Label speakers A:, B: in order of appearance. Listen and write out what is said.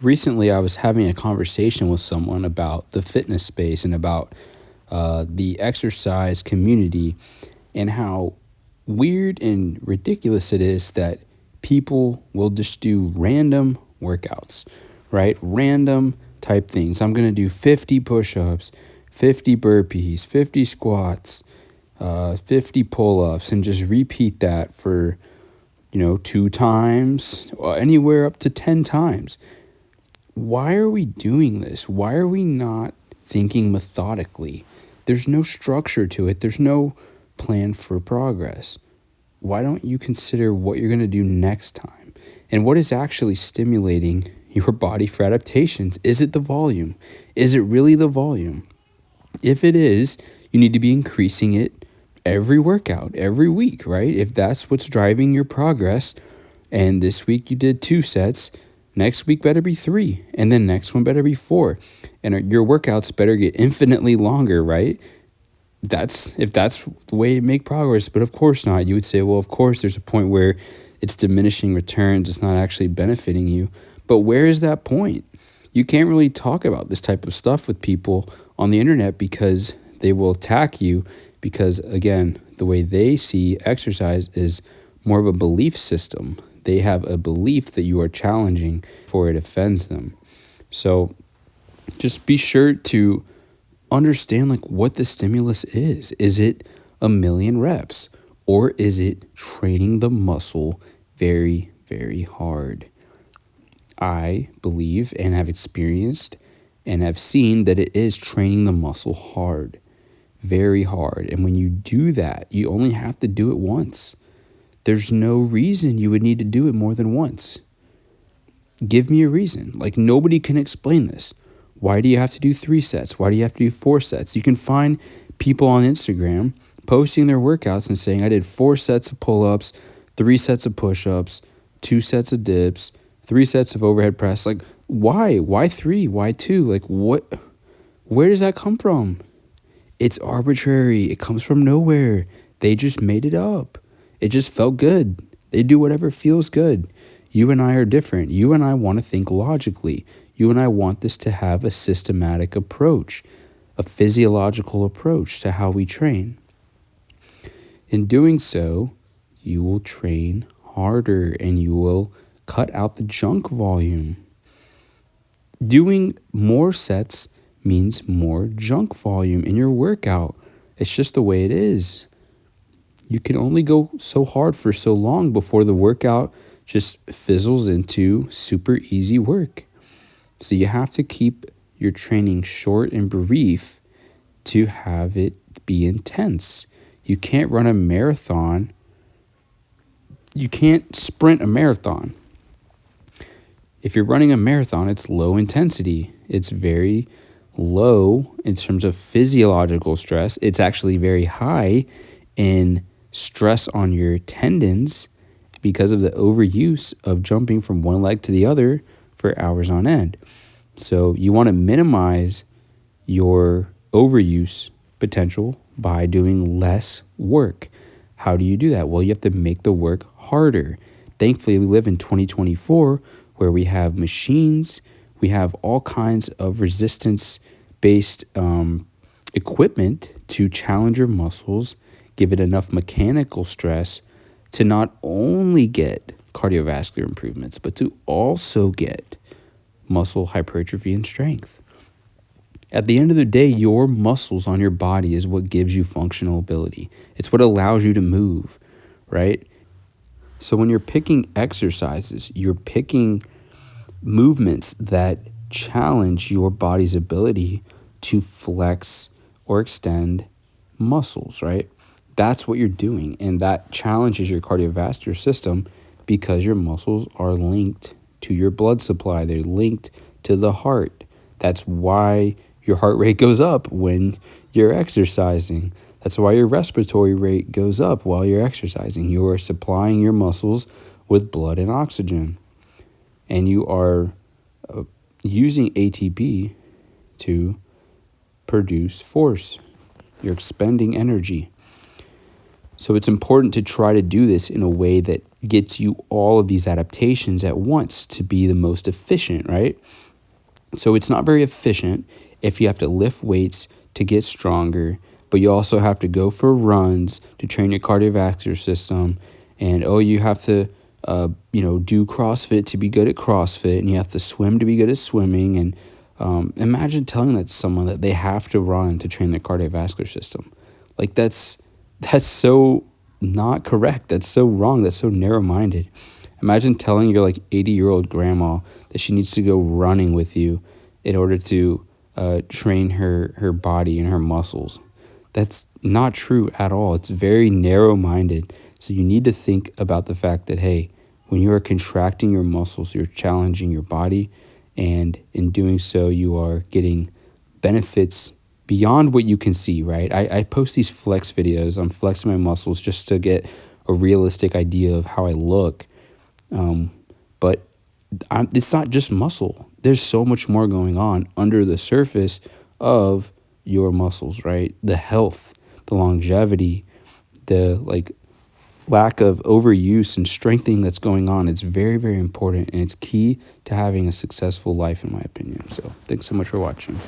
A: recently I was having a conversation with someone about the fitness space and about the exercise community and how weird and ridiculous it is that people will just do random workouts, right? Random type things. I'm going to do 50 push ups, 50 burpees, 50 squats, 50 pull ups, and just repeat that for, 2 times, anywhere up to 10 times. Why are we doing this? Why are we not thinking methodically? There's no structure to it. There's no plan for progress. Why don't you consider what you're going to do next time? And what is actually stimulating your body for adaptations? Is it the volume? Is it really the volume? If it is, you need to be increasing it every workout, every week, right? If that's what's driving your progress, and this week you did 2 sets, next week better be 3, and then next one better be 4. And your workouts better get infinitely longer, right? If that's the way you make progress, but of course not. You would say, well, of course there's a point where it's diminishing returns, it's not actually benefiting you. But where is that point? You can't really talk about this type of stuff with people on the internet because they will attack you because, again, the way they see exercise is more of a belief system. They have a belief that you are challenging for it offends them. So just be sure to understand what the stimulus is. Is it 1,000,000 reps, or is it training the muscle very, very hard? I believe and have experienced and have seen that it is training the muscle hard, very hard. And when you do that, you only have to do it once. There's no reason you would need to do it more than once. Give me a reason. Nobody can explain this. Why do you have to do 3 sets? Why do you have to do 4 sets? You can find people on Instagram posting their workouts and saying, I did 4 sets of pull-ups, 3 sets of push-ups, 2 sets of dips, 3 sets of overhead press. Why? Why 3? Why 2? What? Where does that come from? It's arbitrary. It comes from nowhere. They just made it up. It just felt good. They do whatever feels good. You and I are different. You and I want to think logically. You and I want this to have a systematic approach, a physiological approach to how we train. In doing so, you will train harder and you will cut out the junk volume. Doing more sets means more junk volume in your workout. It's just the way it is. You can only go so hard for so long before the workout just fizzles into super easy work. So you have to keep your training short and brief to have it be intense. You can't run a marathon. You can't sprint a marathon. If you're running a marathon, it's low intensity. It's very low in terms of physiological stress. It's actually very high in stress on your tendons because of the overuse of jumping from one leg to the other for hours on end. So you want to minimize your overuse potential by doing less work. How do you do that? Well, you have to make the work harder. Thankfully, we live in 2024 where we have machines, we have all kinds of resistance-based equipment to challenge your muscles, give it enough mechanical stress to not only get cardiovascular improvements, but to also get muscle hypertrophy and strength. At the end of the day, your muscles on your body is what gives you functional ability. It's what allows you to move, right? So when you're picking exercises, you're picking movements that challenge your body's ability to flex or extend muscles, right? That's what you're doing, and that challenges your cardiovascular system because your muscles are linked to your blood supply. They're linked to the heart. That's why your heart rate goes up when you're exercising. That's why your respiratory rate goes up while you're exercising. You are supplying your muscles with blood and oxygen, and you are using ATP to produce force. You're expending energy. So it's important to try to do this in a way that gets you all of these adaptations at once to be the most efficient, right? So it's not very efficient if you have to lift weights to get stronger, but you also have to go for runs to train your cardiovascular system. And you have to, do CrossFit to be good at CrossFit, and you have to swim to be good at swimming. And imagine telling that to someone that they have to run to train their cardiovascular system. Like that's so not correct. That's so wrong. That's so narrow-minded. Imagine telling your 80-year-old grandma that she needs to go running with you in order to train her body and her muscles. That's not true at all. It's very narrow-minded. So you need to think about the fact that, hey, when you are contracting your muscles, you're challenging your body, and in doing so, you are getting benefits beyond what you can see, right? I post these flex videos. I'm flexing my muscles just to get a realistic idea of how I look. But it's not just muscle. There's so much more going on under the surface of your muscles, right? The health, the longevity, the lack of overuse and strengthening that's going on. It's very, very important, and it's key to having a successful life, in my opinion. So thanks so much for watching.